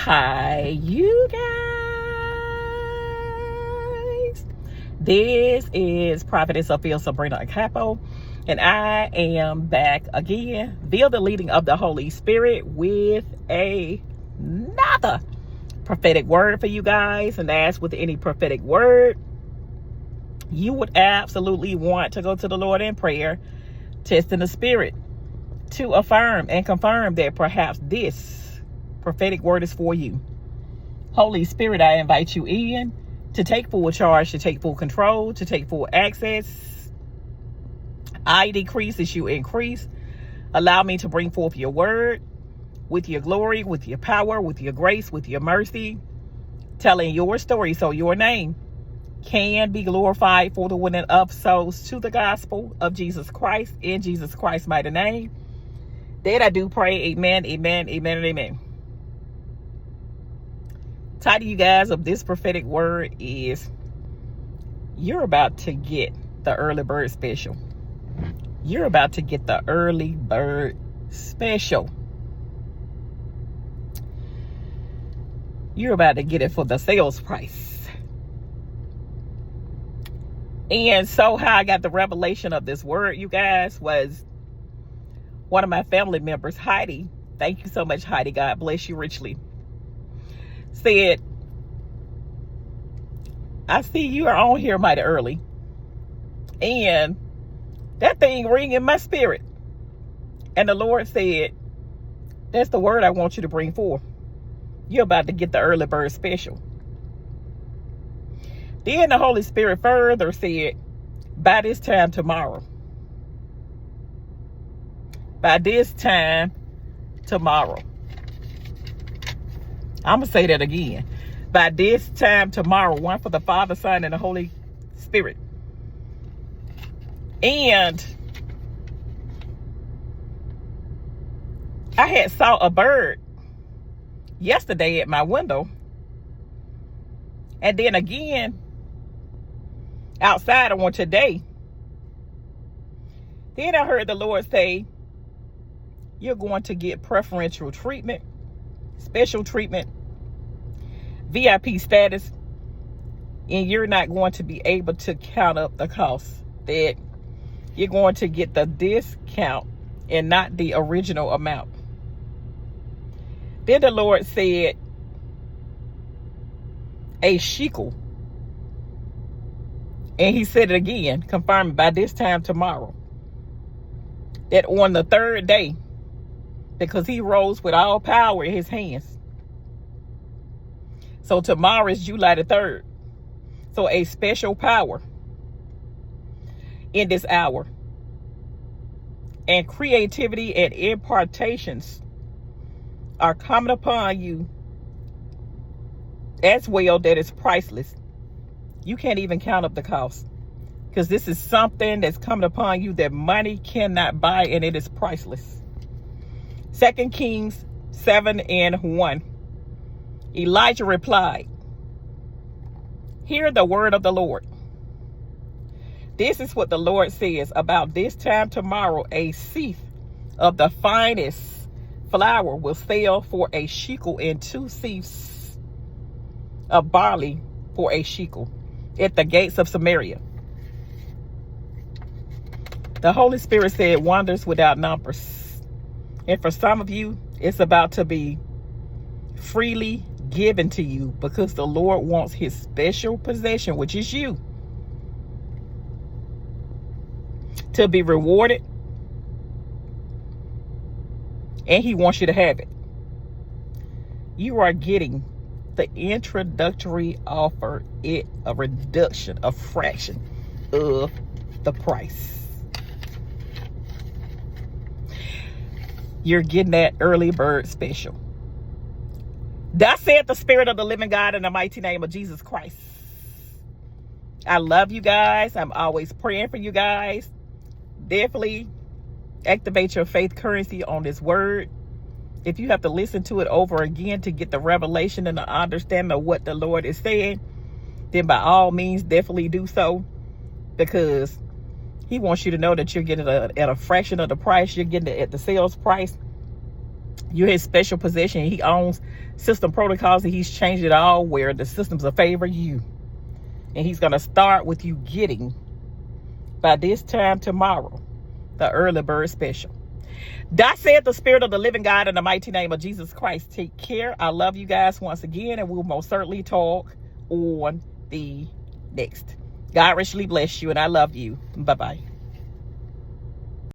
Hi, you guys. This is Prophetess of Sabrina Capo, and I am back again via the leading of the Holy Spirit with another prophetic word for you guys. And as with any prophetic word, you would absolutely want to go to the Lord in prayer, testing the spirit to affirm and confirm that perhaps this prophetic word is for you. Holy Spirit, I invite you in to take full charge, to take full control, to take full access. I decrease as you increase. Allow me to bring forth your word with your glory, with your power, with your grace, with your mercy, telling your story so your name can be glorified for the winning of souls to the gospel of Jesus Christ, in Jesus Christ's mighty name. That I do pray. Amen, amen, amen, and amen. Title, you guys, of this prophetic word is you're about to get the early bird special. You're about to get the early bird special. You're about to get it for the sales price. And so how I got the revelation of this word, you guys, was one of my family members, Heidi. Thank you so much, Heidi. God bless you richly. Said, I see you are on here mighty early, and that thing ring in my spirit. And the Lord said, that's the word I want you to bring forth. You're about to get the early bird special. Then the Holy Spirit further said, by this time tomorrow. By this time tomorrow. I'm going to say that again. By this time tomorrow. One for the Father, Son, and the Holy Spirit. And I had saw a bird yesterday at my window. And then again, outside on today. Then I heard the Lord say, you're going to get preferential treatment, special treatment, VIP status, and you're not going to be able to count up the cost. That you're going to get the discount and not the original amount. Then the Lord said, a shekel. And he said it again, confirming by this time tomorrow, that on the third day, because he rose with all power in his hands. So tomorrow is July the 3rd. So a special power in this hour. And creativity and impartations are coming upon you as well that is priceless. You can't even count up the cost. Because this is something that's coming upon you that money cannot buy, and it is priceless. 2 Kings 7:1. Elijah replied, hear the word of the Lord. This is what the Lord says, about this time tomorrow, a sieve of the finest flour will sell for a shekel, and 2 sieves of barley for a shekel at the gates of Samaria. The Holy Spirit said wonders without numbers. And for some of you, it's about to be freely given to you, because the Lord wants his special possession, which is you, to be rewarded. And he wants you to have it. You are getting the introductory offer at a reduction, a fraction of the price. You're getting that early bird special. Thus saith the Spirit of the living God, in the mighty name of Jesus Christ. I love you guys. I'm always praying for you guys. Definitely activate your faith currency on this word. If you have to listen to it over again to get the revelation and the understanding of what the Lord is saying, then by all means, definitely do so. Because he wants you to know that you're getting it at a fraction of the price. You're getting it at the sales price. You're his special possession. He owns system protocols, and he's changed it all where the systems will favor you. And he's going to start with you getting, by this time tomorrow, the early bird special. That said, the Spirit of the living God, in the mighty name of Jesus Christ, take care. I love you guys once again, and we'll most certainly talk on the next. God richly bless you, and I love you. Bye-bye.